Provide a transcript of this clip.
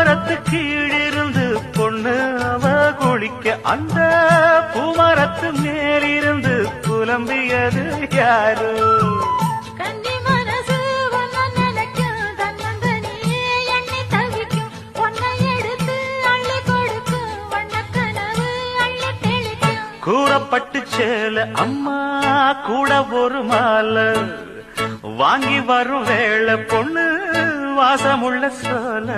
பூமரத்து கீழிருந்து பொண்ணு அவ குளிக்க அந்த பூமரத்து மேலிருந்து புலம்பியது யாரு? கன்னி மனசு ஒன்ன நினைக்கும், தன்னந்தனியே எண்ணி தவிக்கும், ஒன்னை எடுத்து அள்ளி கொடுக்கும், வண்ணக்கனவு அள்ளி தெளிக்கும். கூறப்பட்டு சேல அம்மா கூட ஒரு மாலை வாங்கி வரும் வேளை பொண்ணு வாசமுள்ள சோல